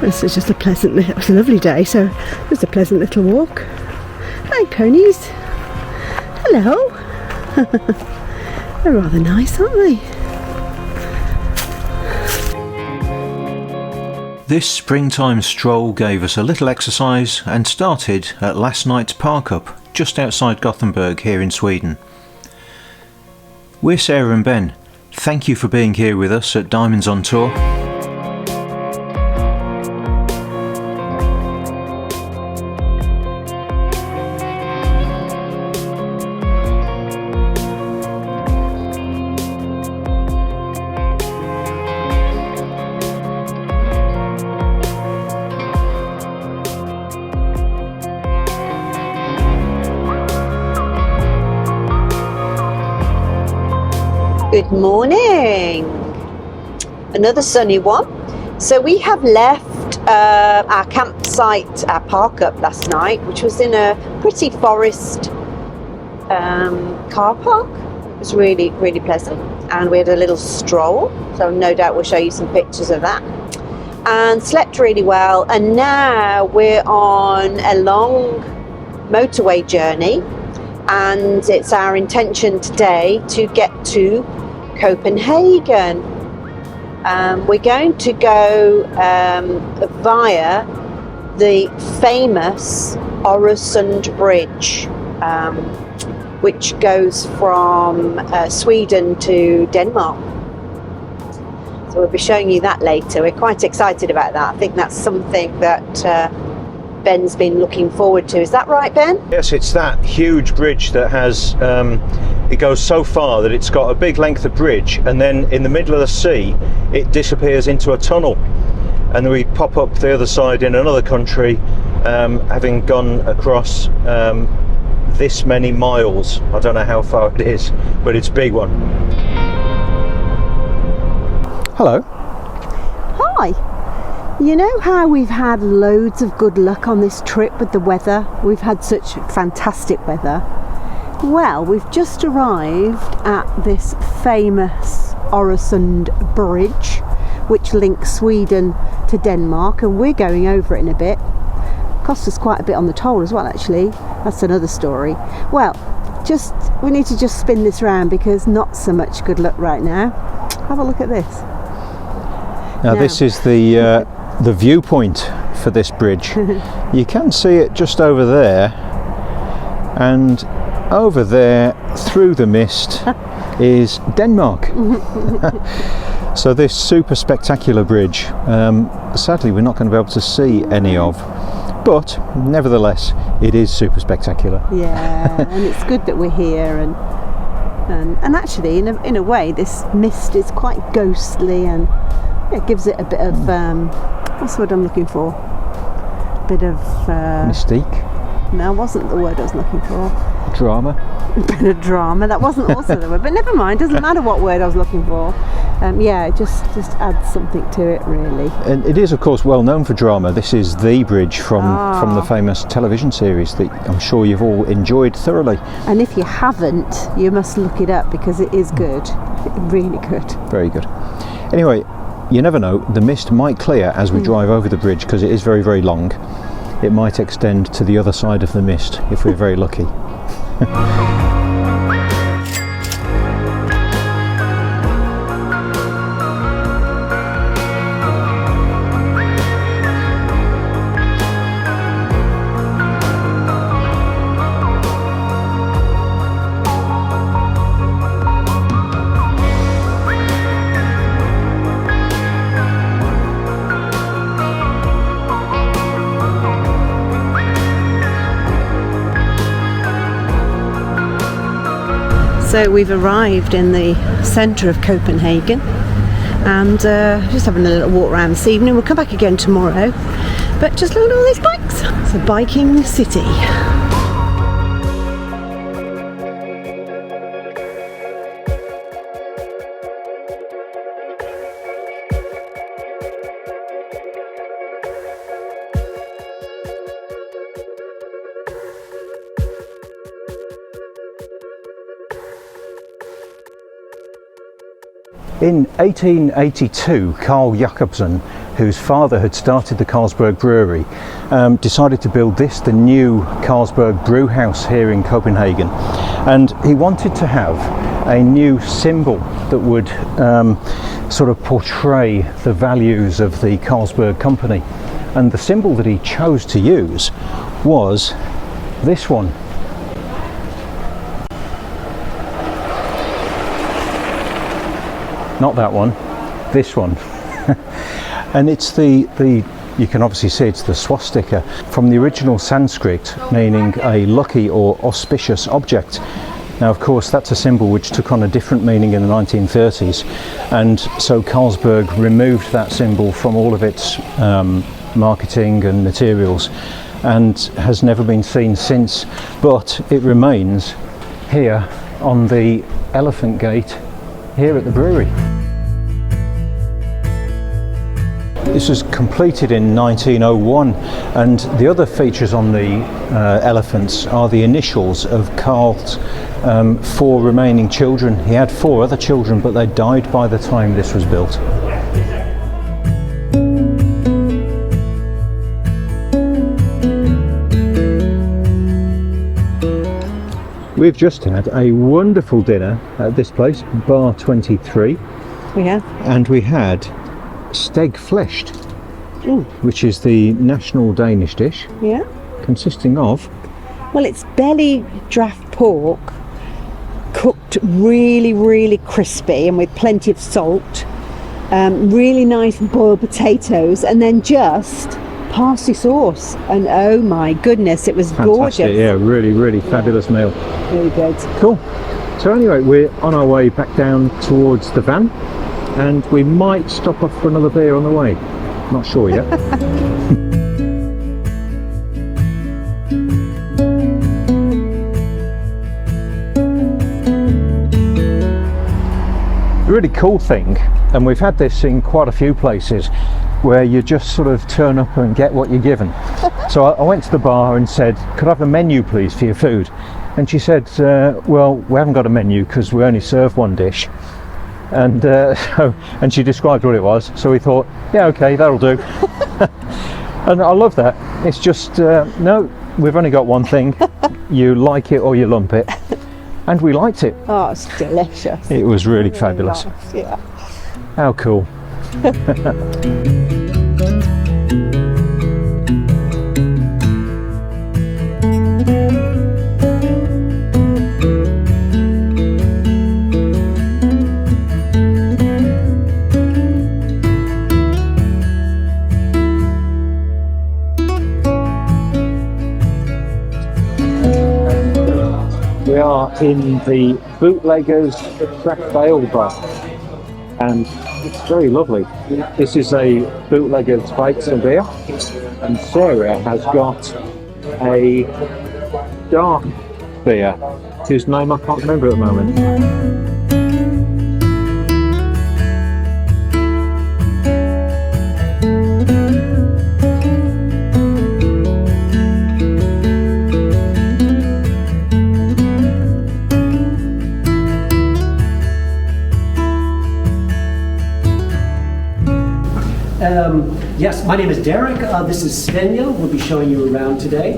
This is just it was a lovely day, so just a pleasant little walk. Hi ponies. Hello. They're rather nice, aren't they? This springtime stroll gave us a little exercise and started at last night's park up just outside Gothenburg here in Sweden. We're Sarah and Ben. Thank you for being here with us at Diamonds on Tour. Good morning. Another sunny one. So we have left our campsite, our park up last night, which was in a pretty forest car park. It was really, really pleasant. And we had a little stroll. So no doubt we'll show you some pictures of that. And slept really well. And now we're on a long motorway journey. And it's our intention today to get to Copenhagen. We're going to go via the famous Øresund Bridge, which goes from Sweden to Denmark. So we'll be showing you that later. We're quite excited about that. I think that's something that Ben's been looking forward to. Is that right, Ben? Yes, it's that huge bridge that has it goes so far that it's got a big length of bridge, and then in the middle of the sea it disappears into a tunnel, and then we pop up the other side in another country, having gone across this many miles. I don't know how far it is, but it's a big one. Hello. Hi. You know how we've had loads of good luck on this trip with the weather? We've had such fantastic weather. Well, we've just arrived at this famous Øresund Bridge, which links Sweden to Denmark, and we're going over it in a bit. Cost us quite a bit on the toll as well, actually. That's another story. Well, we need to just spin this round because not so much good luck right now. Have a look at this. Now this is the viewpoint for this bridge. You can see it just over there, and over there through the mist is Denmark. So this super spectacular bridge, sadly we're not going to be able to see any of, but nevertheless it is super spectacular. Yeah, and it's good that we're here, and actually in a way this mist is quite ghostly, and it gives it a bit of what's the word I'm looking for? A bit of mystique. No, wasn't the word I was looking for. Drama. A bit of drama. That wasn't also the word, but never mind. Doesn't matter what word I was looking for. Yeah, it just adds something to it, really. And it is, of course, well known for drama. This is the bridge from the famous television series that I'm sure you've all enjoyed thoroughly. And if you haven't, you must look it up because it is good. Really good. Very good. Anyway, you never know. The mist might clear as we drive over the bridge because it is very, very long. It might extend to the other side of the mist if we're very lucky. So we've arrived in the centre of Copenhagen, and just having a little walk around this evening. We'll come back again tomorrow, but just look at all these bikes. It's a biking city. In 1882, Carl Jacobsen, whose father had started the Carlsberg brewery, decided to build this, the new Carlsberg brew house here in Copenhagen. And he wanted to have a new symbol that would sort of portray the values of the Carlsberg company. And the symbol that he chose to use was this one. Not that one, this one. And it's the you can obviously see it's the swastika, from the original Sanskrit, meaning a lucky or auspicious object. Now, of course, that's a symbol which took on a different meaning in the 1930s, and so Carlsberg removed that symbol from all of its marketing and materials, and has never been seen since, but it remains here on the elephant gate here at the brewery. This was completed in 1901, and the other features on the elephants are the initials of Carl's 4 remaining children. He had 4 other children, but they died by the time this was built. We've just had a wonderful dinner at this place, Bar 23. Yeah. And we had steg fleshed, which is the national Danish dish. Yeah. Consisting of? Well, it's belly draft pork, cooked really, really crispy and with plenty of salt. Really nice boiled potatoes, and then just parsley sauce. And oh my goodness, it was fantastic. Gorgeous. Yeah, really, really fabulous meal. Really good. Cool. So anyway, we're on our way back down towards the van, and we might stop off for another beer on the way. Not sure yet. A really cool thing, and we've had this in quite a few places, where you just sort of turn up and get what you're given. So I went to the bar and said, could I have a menu please for your food? And she said, well, we haven't got a menu because we only serve one dish. And and she described what it was, so we thought, yeah, okay, that'll do. And I love that. It's just, no, we've only got one thing. You like it or you lump it. And we liked it. Oh, it's delicious. It was really fabulous. Nice, yeah. How cool. We are in the Bootleggers Craft Ale Bar, and it's very lovely. This is a Bootleggers Feats and beer, and Sarah has got a dark beer whose name I can't remember at the moment. Yes, my name is Derek. This is Svenja. We'll be showing you around today.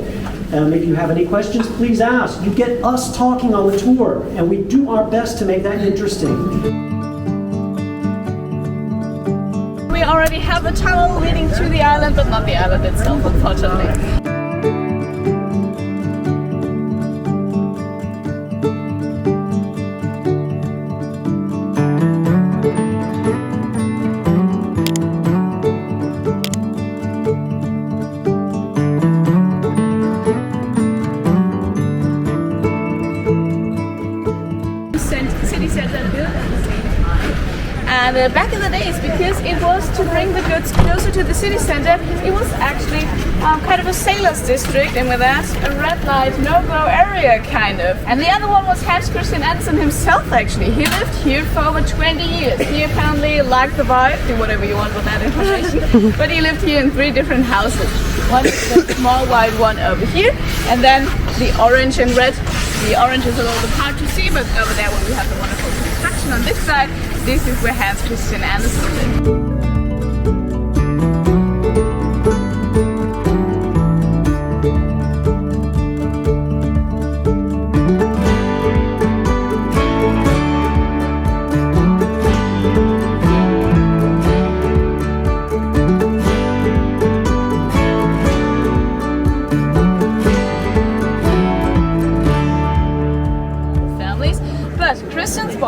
If you have any questions, please ask. You get us talking on the tour, and we do our best to make that interesting. We already have a tunnel leading to the island, but not the island itself, unfortunately. And back in the days, because it was to bring the goods closer to the city center, it was actually kind of a sailor's district, and with that, a red light, no-go area, kind of. And the other one was Hans Christian Andersen himself, actually. He lived here for over 20 years. He apparently liked the vibe, do whatever you want with that information, but he lived here in 3 different houses. One is the small white one over here, and then the orange and red. The orange is a little bit hard to see, but over there where we have the wonderful construction on this side, this is where Hans Christian Andersen lived.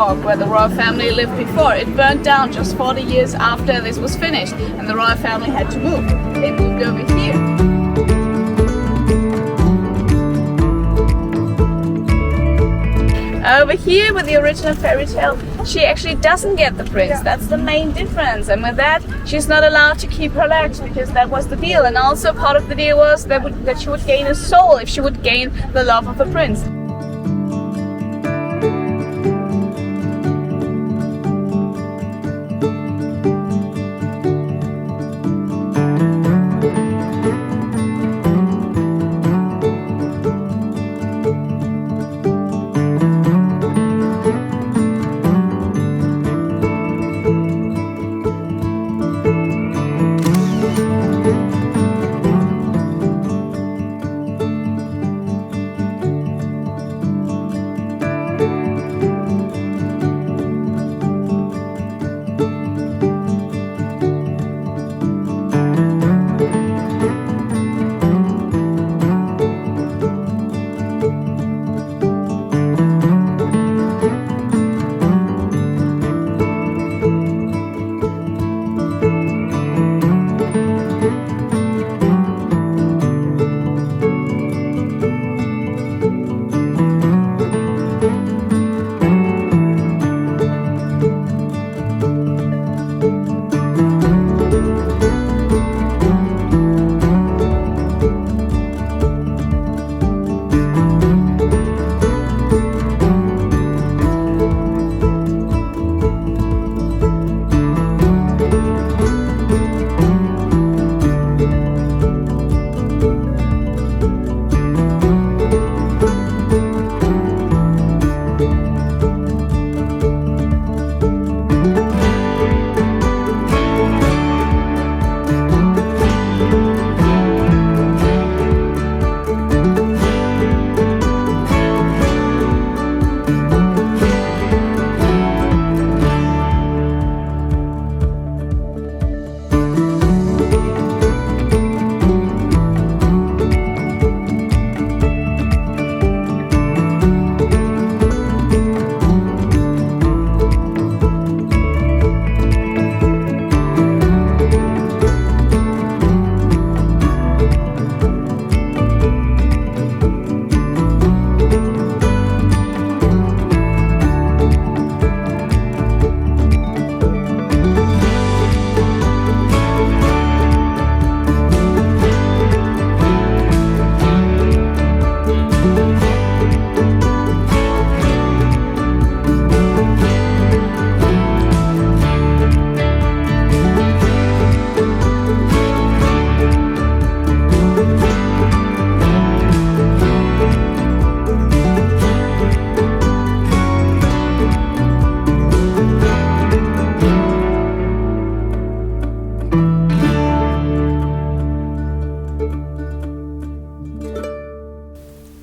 park where the royal family lived before. It burned down just 40 years after this was finished, and the royal family had to move. They moved over here. Over here with the original fairy tale, she actually doesn't get the prince. That's the main difference. And with that, she's not allowed to keep her legs because that was the deal. And also part of the deal was that she would gain a soul if she would gain the love of a prince.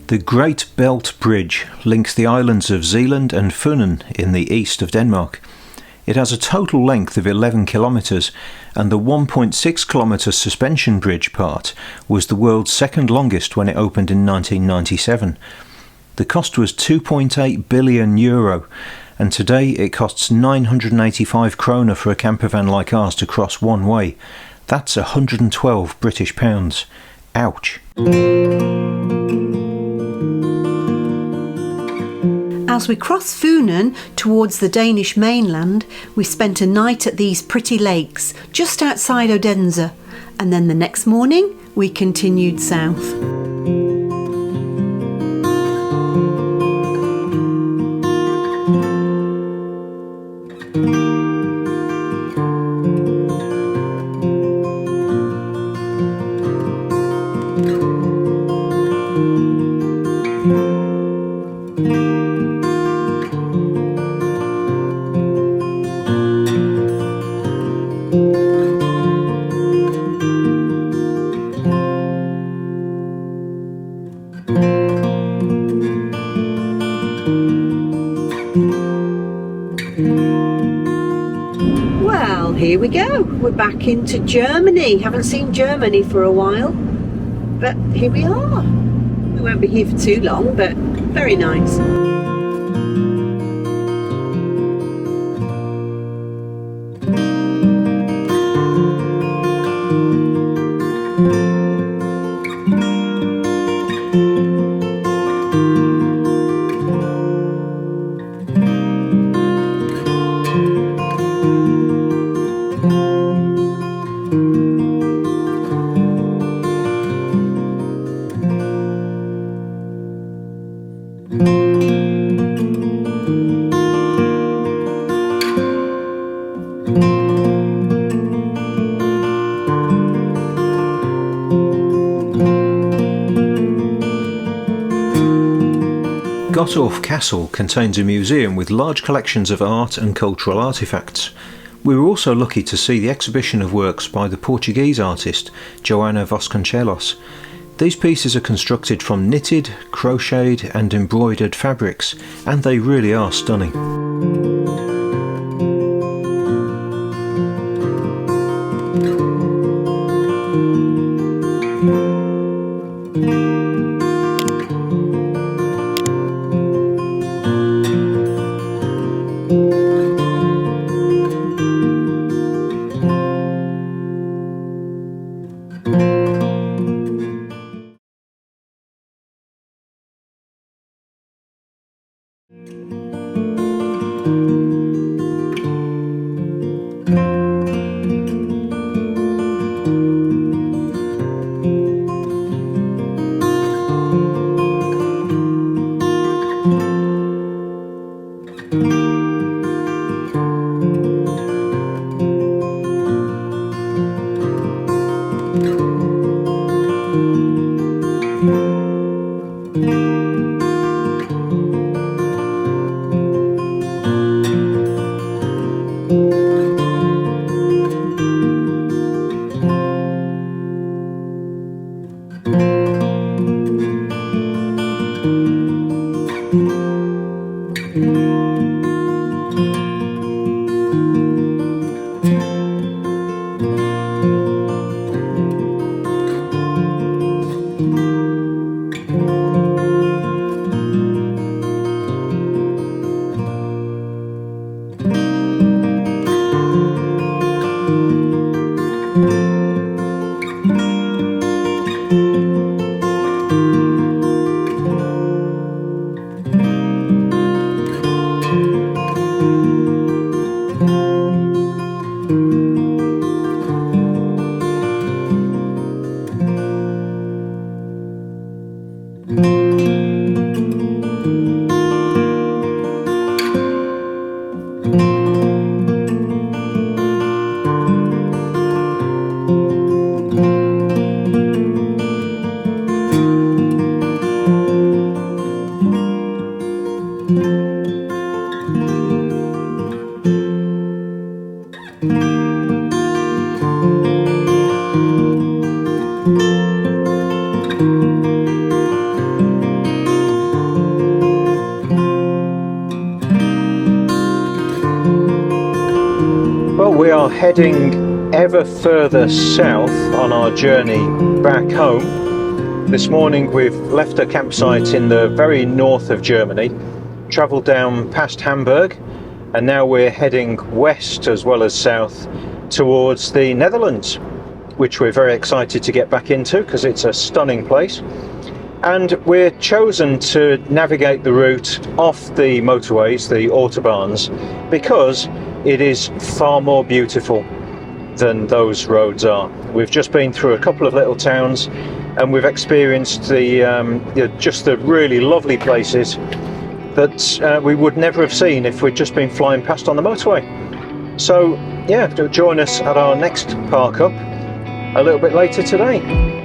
The Great Belt Bridge links the islands of Zealand and Funen in the east of Denmark. It has a total length of 11 kilometres, and the 1.6 kilometre suspension bridge part was the world's second longest when it opened in 1997. The cost was €2.8 billion, and today it costs 985 kroner for a campervan like ours to cross one way. That's 112 British pounds. Ouch. As we crossed Funen towards the Danish mainland, we spent a night at these pretty lakes just outside Odense, and then the next morning we continued south. Well, here we go. We're back into Germany. Haven't seen Germany for a while, but here we are. We won't be here for too long, but very nice. Gottorp Castle contains a museum with large collections of art and cultural artefacts. We were also lucky to see the exhibition of works by the Portuguese artist Joana Vasconcelos. These pieces are constructed from knitted, crocheted and embroidered fabrics, and they really are stunning. We are heading ever further south on our journey back home. This morning we've left a campsite in the very north of Germany, travelled down past Hamburg, and now we're heading west as well as south towards the Netherlands, which we're very excited to get back into because it's a stunning place. And we're chosen to navigate the route off the motorways, the autobahns, because it is far more beautiful than those roads are. We've just been through a couple of little towns and we've experienced just the really lovely places that we would never have seen if we'd just been flying past on the motorway. So yeah, join us at our next park up a little bit later today.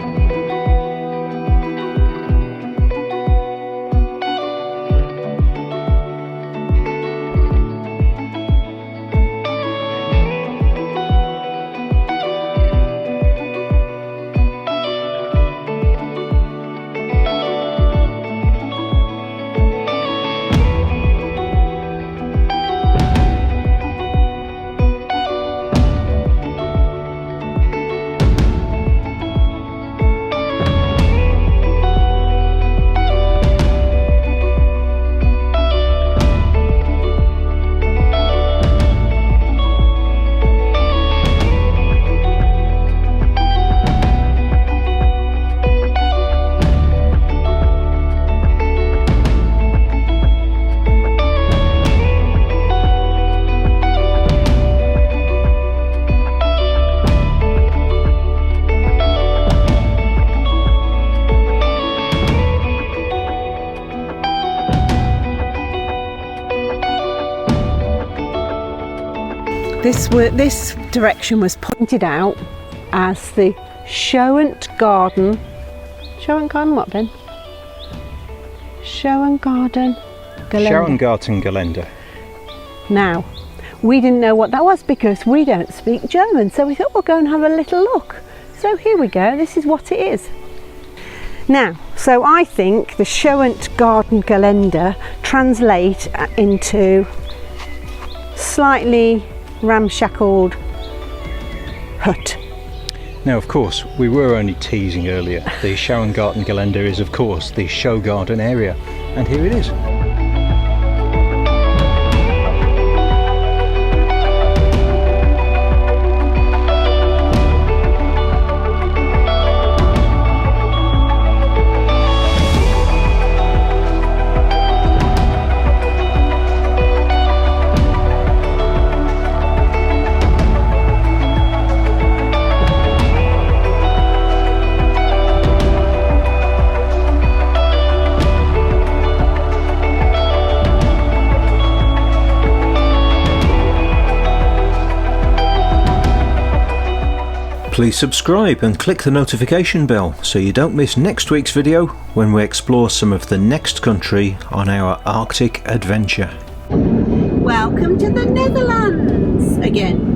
This direction was pointed out as the Øresund Garden. Øresund Garden what, Ben? Øresund Garden Schauengartengelände. Now, we didn't know what that was because we don't speak German, so we thought we'll go and have a little look. So here we go, this is what it is. Now, so I think the Schauengartengelände translate into slightly ramshackled hut. Now, of course, we were only teasing earlier. The Schauengartengelände is, of course, the show garden area, and here it is. Please subscribe and click the notification bell so you don't miss next week's video when we explore some of the next country on our Arctic adventure. Welcome to the Netherlands again.